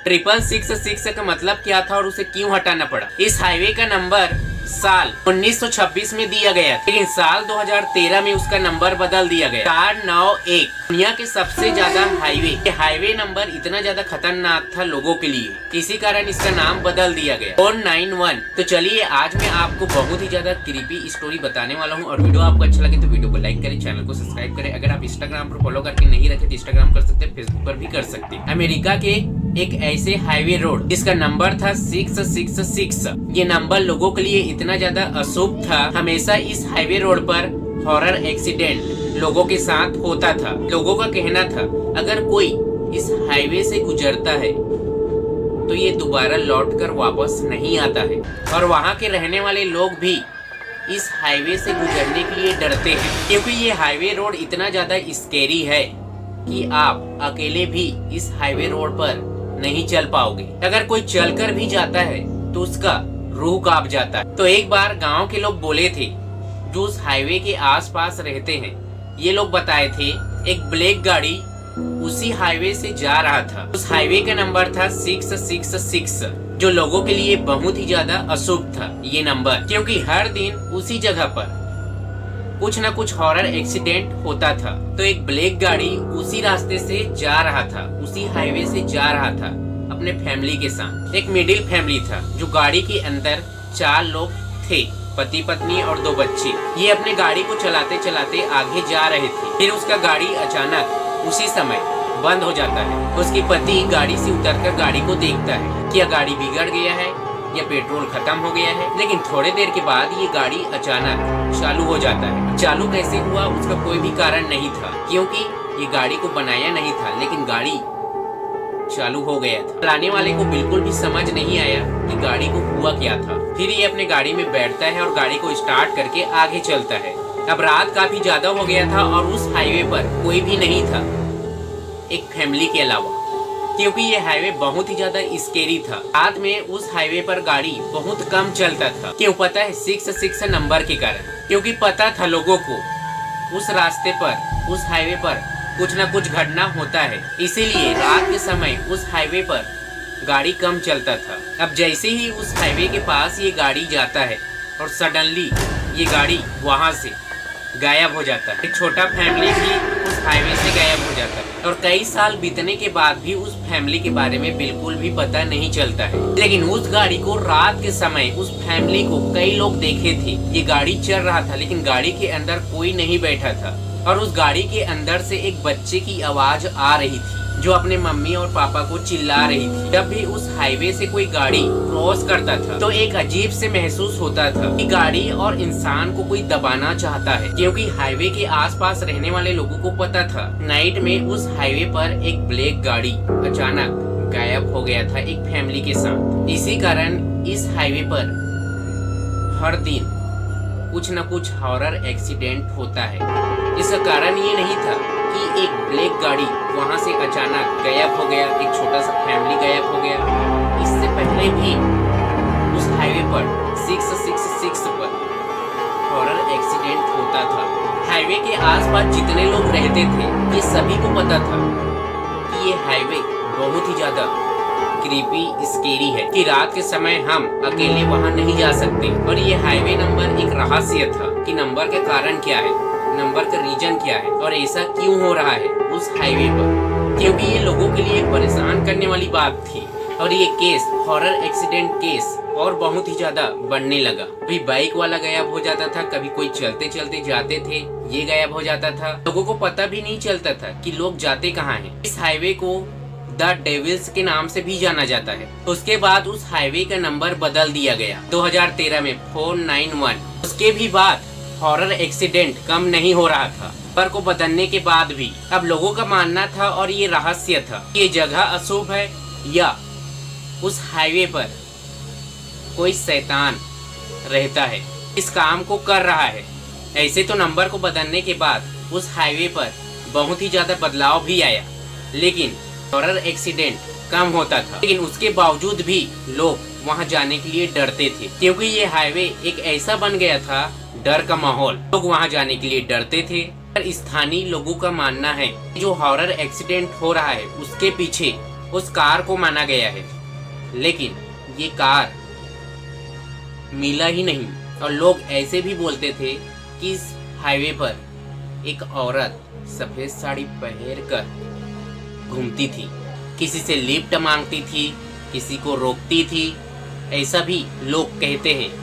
666 का मतलब क्या था और उसे क्यों हटाना पड़ा। इस हाईवे का नंबर साल 1926 में दिया गया था, लेकिन साल 2013 में उसका नंबर बदल दिया गया 491। दुनिया के सबसे ज्यादा हाईवे नंबर इतना ज्यादा खतरनाक था लोगों के लिए, इसी कारण इसका नाम बदल दिया गया 491। तो चलिए आज मैं आपको बहुत ही ज्यादा क्रीपी स्टोरी बताने वाला हूँ, और वीडियो आपको अच्छा लगे तो वीडियो को लाइक करें, चैनल को सब्सक्राइब करें। अगर आप इंस्टाग्राम पर फॉलो करके नहीं रखे तो इंस्टाग्राम कर सकते हैं, फेसबुक पर भी कर सकते हैं। अमेरिका के एक ऐसे हाईवे रोड जिसका नंबर था 666। ये नंबर लोगों के लिए इतना ज्यादा अशुभ था, हमेशा इस हाईवे रोड पर हॉरर एक्सीडेंट लोगों के साथ होता था। लोगों का कहना था अगर कोई इस हाईवे से गुजरता है तो ये दोबारा लौट कर वापस नहीं आता है, और वहाँ के रहने वाले लोग भी इस हाईवे से गुजरने के लिए डरते हैं, क्योंकि ये हाईवे रोड इतना ज्यादा स्कैरी है कि आप अकेले भी इस हाईवे रोड पर नहीं चल पाओगे। अगर कोई चलकर भी जाता है तो उसका रूह कांप जाता है। तो एक बार गांव के लोग बोले थे जो उस हाईवे के आसपास रहते हैं, ये लोग बताए थे एक ब्लैक गाड़ी उसी हाईवे से जा रहा था। उस हाईवे का नंबर था 666, जो लोगों के लिए बहुत ही ज्यादा अशुभ था ये नंबर, क्योंकि हर दिन उसी जगह पर कुछ न कुछ हॉरर एक्सीडेंट होता था। तो एक ब्लैक गाड़ी उसी रास्ते से जा रहा था, उसी हाईवे से जा रहा था अपने फैमिली के साथ। एक मिडिल फैमिली था जो गाड़ी के अंदर 4 लोग थे, पति पत्नी और 2 बच्चे। ये अपने गाड़ी को चलाते चलाते आगे जा रहे थे, फिर उसका गाड़ी अचानक उसी समय बंद हो जाता है। उसकी पति गाड़ी से उतरकर गाड़ी को देखता है, क्या गाड़ी बिगड़ गया है या पेट्रोल खत्म हो गया है। लेकिन थोड़ी देर के बाद ये गाड़ी अचानक चालू हो जाता है। चालू कैसे हुआ उसका कोई भी कारण नहीं था, क्योंकि ये गाड़ी को बनाया नहीं था, लेकिन गाड़ी चालू हो गया था। चलाने वाले को बिल्कुल भी समझ नहीं आया कि गाड़ी को हुआ क्या था। फिर ये अपने गाड़ी में बैठता है और गाड़ी को स्टार्ट करके आगे चलता है। अब रात काफी ज्यादा हो गया था और उस हाईवे पर कोई भी नहीं था एक फैमिली के अलावा, क्योंकि ये हाईवे बहुत ही ज्यादा स्केरी था। रात में उस हाईवे पर गाड़ी बहुत कम चलता था। क्यों पता है? 666 नंबर के कारण, क्योंकि पता था लोगों को उस रास्ते पर, उस हाईवे पर कुछ न कुछ घटना होता है, इसीलिए रात के समय उस हाईवे पर गाड़ी कम चलता था। अब जैसे ही उस हाईवे के पास ये गाड़ी जाता है और सडनली ये गाड़ी वहाँ से गायब हो जाता है। एक छोटा फैमिली भी उस हाईवे से गायब हो जाता है, और कई साल बीतने के बाद भी उस फैमिली के बारे में बिल्कुल भी पता नहीं चलता है। लेकिन उस गाड़ी को रात के समय उस फैमिली को कई लोग देखे थे। ये गाड़ी चल रहा था लेकिन गाड़ी के अंदर कोई नहीं बैठा था, और उस गाड़ी के अंदर से एक बच्चे की आवाज आ रही थी जो अपने मम्मी और पापा को चिल्ला रही थी। जब भी उस हाईवे से कोई गाड़ी क्रॉस करता था तो एक अजीब से महसूस होता था कि गाड़ी और इंसान को कोई दबाना चाहता है, क्योंकि हाईवे के आसपास रहने वाले लोगों को पता था नाइट में उस हाईवे पर एक ब्लैक गाड़ी अचानक गायब हो गया था एक फैमिली के साथ। इसी कारण इस हाईवे पर हर दिन कुछ न कुछ हॉरर एक्सीडेंट होता है। इसका कारण ये नहीं था कि एक ब्लैक गाड़ी वहां से अचानक गायब हो गया, एक छोटा सा फैमिली गायब हो गया। इससे पहले भी उस हाईवे पर 666 पर हॉरर एक्सीडेंट होता था। हाईवे के आसपास जितने लोग रहते थे ये सभी को पता था कि ये हाईवे बहुत ही ज्यादा क्रीपी स्केरी है, कि रात के समय हम अकेले वहां नहीं जा सकते। और ये हाईवे नंबर एक रहस्य था कि नंबर का कारण क्या है, नंबर का रीजन क्या है, और ऐसा क्यों हो रहा है उस हाईवे पर, क्योंकि ये लोगों के लिए परेशान करने वाली बात थी। और ये केस, हॉरर एक्सीडेंट केस और बहुत ही ज्यादा बढ़ने लगा। कभी बाइक वाला गायब हो जाता था, कभी कोई चलते चलते जाते थे ये गायब हो जाता था। लोगों को पता भी नहीं चलता था कि लोग जाते कहाँ हैं। इस हाईवे को द डेविल्स के नाम से भी जाना जाता है। उसके बाद उस हाईवे का नंबर बदल दिया गया 2013 में 491। उसके भी बाद हॉरर एक्सीडेंट कम नहीं हो रहा था। नंबर को बदलने के बाद भी अब लोगों का मानना था, और ये रहस्य था, ये जगह अशुभ है या उस हाईवे पर कोई शैतान रहता है, इस काम को कर रहा है। ऐसे तो नंबर को बदलने के बाद उस हाईवे पर बहुत ही ज्यादा बदलाव भी आया, लेकिन हॉरर एक्सीडेंट कम होता था। लेकिन उसके बावजूद भी लोग वहां जाने के लिए डरते थे, क्योंकि ये हाईवे एक ऐसा बन गया था, डर का माहौल, लोग वहां जाने के लिए डरते थे। पर स्थानीय लोगों का मानना है जो हॉरर एक्सीडेंट हो रहा है उसके पीछे उस कार को माना गया है, लेकिन ये कार मिला ही नहीं। और लोग ऐसे भी बोलते थे कि इस हाईवे पर एक औरत सफेद साड़ी पहनकर घूमती थी, किसी से लिफ्ट मांगती थी, किसी को रोकती थी, ऐसा भी लोग कहते हैं।